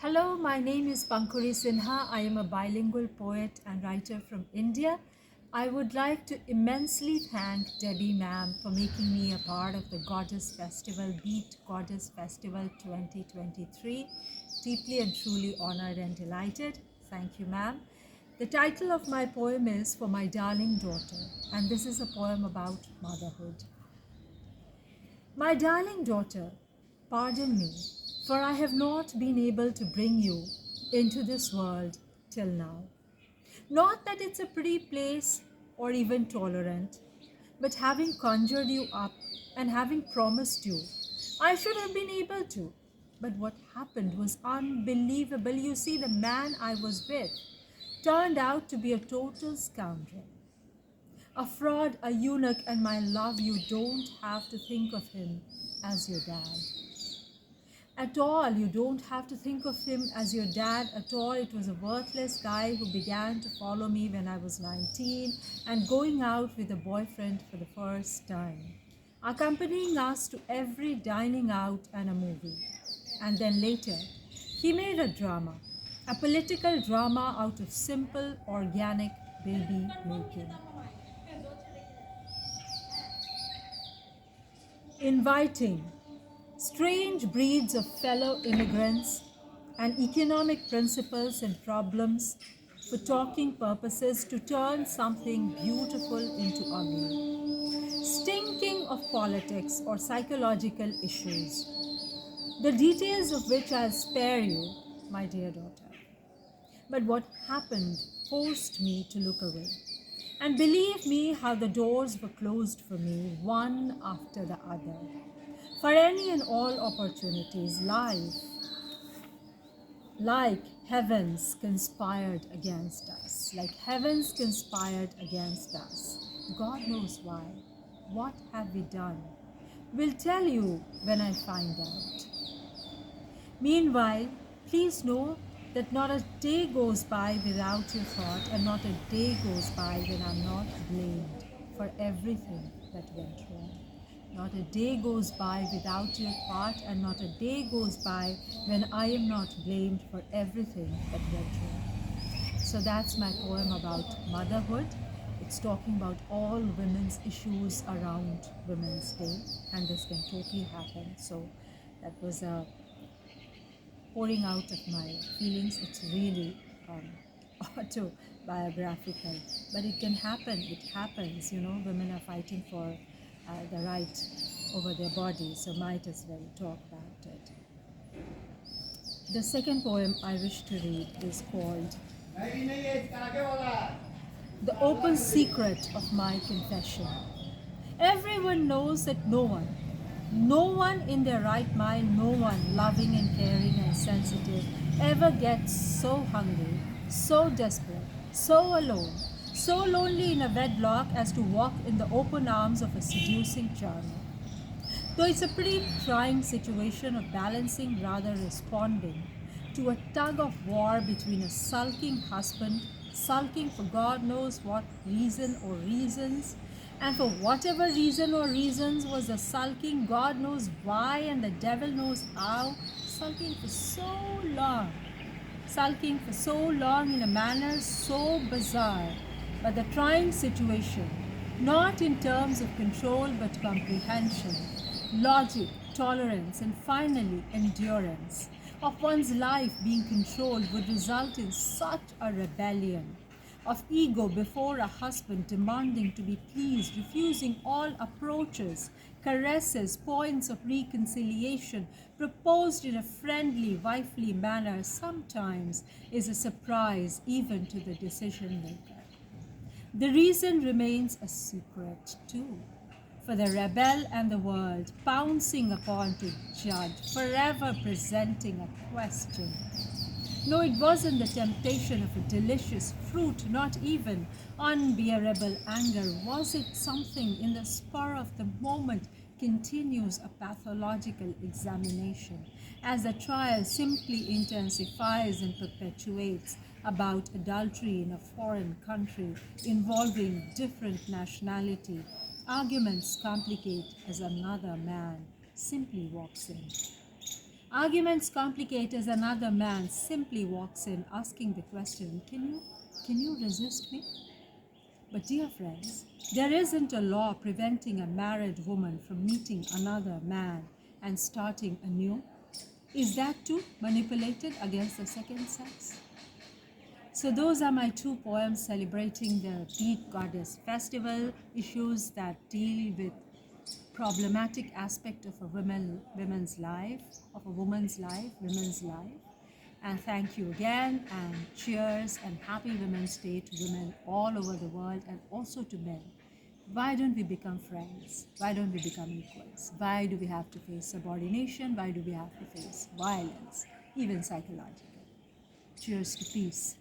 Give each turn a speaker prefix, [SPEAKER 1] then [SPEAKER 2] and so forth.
[SPEAKER 1] Hello, my name is Pankuri Sinha. I am a bilingual poet and writer from India. I would like to immensely thank Debbie ma'am for making me a part of the Goddess Festival, Beat Goddess Festival 2023. Deeply and truly honored and delighted. Thank you, ma'am. The title of my poem is For My Darling Daughter, and this is a poem about motherhood. My darling daughter, pardon me, for I have not been able to bring you into this world till now. Not that it's a pretty place or even tolerant, but having conjured you up and having promised you, I should have been able to. But what happened was unbelievable. You see, the man I was with turned out to be a total scoundrel. A fraud, a eunuch, and my love, you don't have to think of him as your dad. At all, you don't have to think of him as your dad at all. It was a worthless guy who began to follow me when I was 19 and going out with a boyfriend for the first time, accompanying us to every dining out and a movie. And then later, he made a drama, a political drama out of simple, organic baby making. Inviting strange breeds of fellow immigrants and economic principles and problems for talking purposes to turn something beautiful into ugly. Stinking of politics or psychological issues, the details of which I'll spare you, my dear daughter. But what happened forced me to look away. And believe me, how the doors were closed for me, one after the other. For any and all opportunities, life, like heavens, conspired against us. Like heavens conspired against us. God knows why. What have we done? We'll tell you when I find out. Meanwhile, please know that not a day goes by without your thought, and not a day goes by when I'm not blamed for everything that went wrong. Not a day goes by without your thought, and not a day goes by when I am not blamed for everything that went wrong. So that's my poem about motherhood. It's talking about all women's issues around Women's Day, and this can totally happen. So that was a pouring out of my feelings. It's really autobiographical, but it can happen. It happens, women are fighting for the right over their bodies, so might as well talk about it. The second poem I wish to read is called The Open Secret of My Confession. Everyone knows that no one in their right mind, no one loving and caring and sensitive ever gets so hungry, so desperate, so alone, so lonely in a wedlock as to walk in the open arms of a seducing charmer. Though it's a pretty trying situation of balancing rather responding to a tug of war between a sulking husband, sulking for God knows what reason or reasons, and for whatever reason or reasons was the sulking, God knows why and the devil knows how, sulking for so long in a manner so bizarre, but the trying situation, not in terms of control but comprehension, logic, tolerance, and finally endurance of one's life being controlled would result in such a rebellion of ego before a husband demanding to be pleased, refusing all approaches, caresses, points of reconciliation proposed in a friendly, wifely manner sometimes is a surprise even to the decision maker. The reason remains a secret too, for the rebel and the world pouncing upon to judge, forever presenting a question. No, it wasn't the temptation of a delicious fruit, not even unbearable anger. Was it something in the spur of the moment continues a pathological examination, as the trial simply intensifies and perpetuates about adultery in a foreign country involving different nationality. Arguments complicate as another man simply walks in. Arguments complicate as another man simply walks in asking the question, can you resist me? But dear friends, there isn't a law preventing a married woman from meeting another man and starting anew. Is that too manipulated against the second sex? So those are my two poems celebrating the Greek Goddess Festival, issues that deal with problematic aspect of a woman's life, women's life. And thank you again, and cheers, and happy Women's Day to women all over the world, and also to men. Why don't we become friends? Why don't we become equals? Why do we have to face subordination? Why do we have to face violence, even psychological? Cheers to peace.